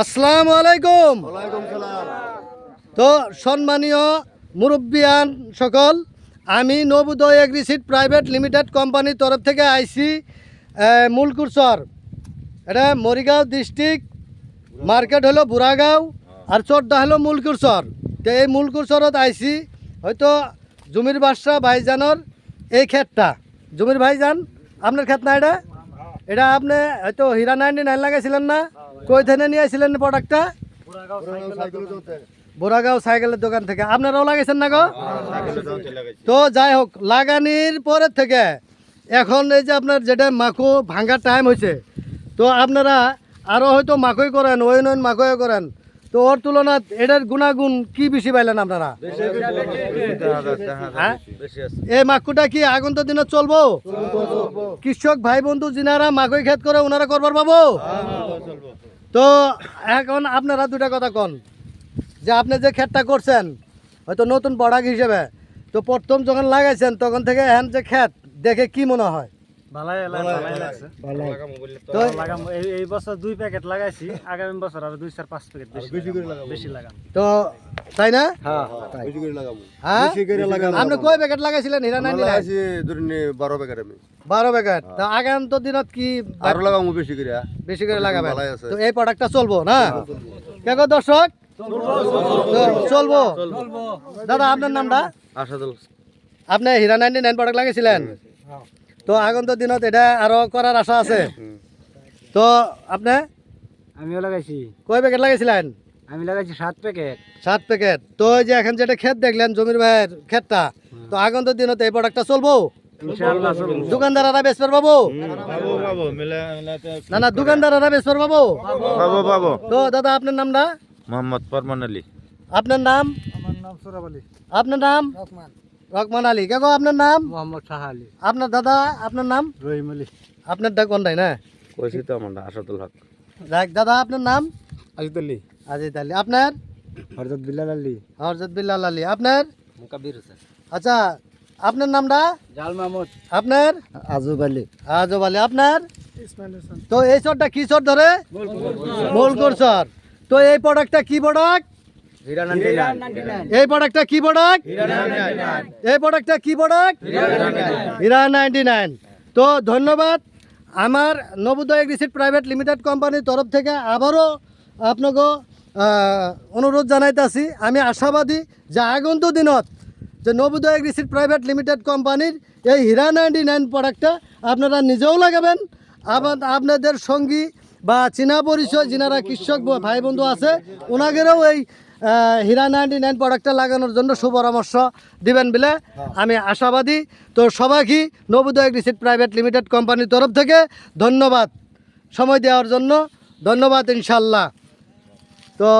আসসালামু আলাইকুম। ওয়ালাইকুম সালাম। তো সম্মানীয় মুরব্বিয়ান সকল, আমি নবোদয় এগ্রিসিড প্রাইভেট লিমিটেড কোম্পানির তরফ থেকে আইসি মুলকুরচর। এটা মরিগাঁও ডিস্ট্রিক্ট, মার্কেট হলো বুড়াগাঁও, আর চরটা হলো মুলকুরচর। তো এই মুলকুরচরত আইসি হয়তো জমির বাদশা ভাইজানোর এই ক্ষেতটা। জমির ভাইজান আপনার ক্ষেত না এটা? এটা আপনি হয়তো হীরা 99 লাগাইছিলেন না? কই থেকে নিয়ে আসছিলেন প্রোডাক্টটা? বোরাগাঁও সাইকেলের দোকান থেকে। আপনারাও লাগাইছেন না গো? তো যাই হোক, লাগানির পরের থেকে এখন এই যে আপনার যেটা মাকো ভাঙার টাইম হয়েছে, তো আপনারা আরও হয়তো মাকই করেন, ওই নয় মাকই করেন, তো ওর তুলনায় এটার গুণাগুণ কি বেশি পাইলেন আপনারা? হ্যাঁ, এই মাকুটা কি আগন্ত দিনে চলবো? কৃষক ভাই বন্ধু যিনারা মাকই ক্ষেত করে ওনারা করবার পাবো। তো এখন আপনারা দুটা কথা কন, যে আপনি যে ক্ষেতটা করছেন হয়তো নতুন প্রোডাক্ট হিসেবে, তো প্রথম যখন লাগাইছেন তখন থেকে এখন যে ক্ষেত দেখে কি মনে হয়? তো এই বছর 2 প্যাকেট লাগাইছি, আগামী বছর আরো 2-4-5 প্যাকেট বেশি লাগাম। তো তাই না? বেশি করে লাগাবো। হ্যাঁ, বেশি করে লাগাবো। আপনি কয় প্যাকেট লাগাইছিলেন হীরা 99? লাগাইছি ধরুন 12 প্যাকেট আমি। 12 প্যাকেট। তো আগামী দিনত কি আরো লাগাবো বেশি করে। বেশি করে লাগাবেন? ভালোই আছে। তো এই প্রোডাক্টটা চলবো না? কে গো দর্শক, চলবো? দাদা আপনার নামটা? আশাদুল। আপনি হীরা 99 প্রোডাক্ট লাগাইছিলেন, তো আগন্ত দিনত এটা আরো করার আশা আছে। তো আপনি আমিও লাগাইছি। কয় প্যাকেট লাগাইছিলেন? আমি লাগাইছি 7 প্যাকেট। 7 প্যাকেট। তো এই যে এখন যেটা ক্ষেত দেখলেন জমির ভাইয়ের ক্ষেতটা, তো আগন্ত দিনত এই প্রোডাক্টটা চলবো? ইনশাআল্লাহ চলবে। দোকানদাররা বেচবার পাবো? না না, দোকানদাররা বেচবার পাবো? পাবো। তো দাদা আপনার নামটা? মোহাম্মদ ফরমান আলী। আপনার নাম? আমার নাম সুরাব আলী। আপনার নাম? রহমান আলী। কে গো আপনার নাম? মোহাম্মদ শাহ আলী। আপনার দাদা আপনার নাম? রহিম আলী। আপনার ডাক কোনটাই না? কইছি তো আমার আশাদুল হক। দেখ দাদা আপনার নাম? আজিদ আলী। আজিদ আলী। আপনার? হযরত বিলাল আলী। হযরত বিলাল আলী। আপনার? মুকাব্বির হোসেন। আচ্ছা, আপনার নামটা? জাল মাহমুদ। আপনার? আজব আলী। আজব আলী। আপনার? ইসমাইল হোসেন। তো এই চরটা কি চর ধরে? মোলকর চর। তো এই প্রোডাক্টটা কি প্রোডাক্ট? হীরা 99। এই প্রোডাক্টটা কি প্রোডাক্ট? এই প্রোডাক্টটা কি প্রোডাক্ট? হীরা 99। তো ধন্যবাদ। আমার নবোদয় এগ্রিসিড প্রাইভেট লিমিটেড কোম্পানির তরফ থেকে আবারও আপনাকে অনুরোধ জানাইতেছি, আমি আশাবাদী যে আগন্ত দিনত যে নবোদয় এগ্রিসিড প্রাইভেট লিমিটেড কোম্পানির এই হীরা 99 প্রোডাক্টটা আপনারা নিজেও লাগাবেন, আবার আপনাদের সঙ্গী বা চীনা পরিচয় যিনারা কৃষক ভাই বন্ধু আছে ওনাদেরও এই হীরা 99 প্রোডাক্টটা লাগানোর জন্য সুপরামর্শ দিবেন বলে আমি আশাবাদী। তো সবাইকে নবোদয় এগ্রিসিড প্রাইভেট লিমিটেড কোম্পানির তরফ থেকে ধন্যবাদ সময় দেওয়ার জন্য। ধন্যবাদ ইনশাল্লাহ। তো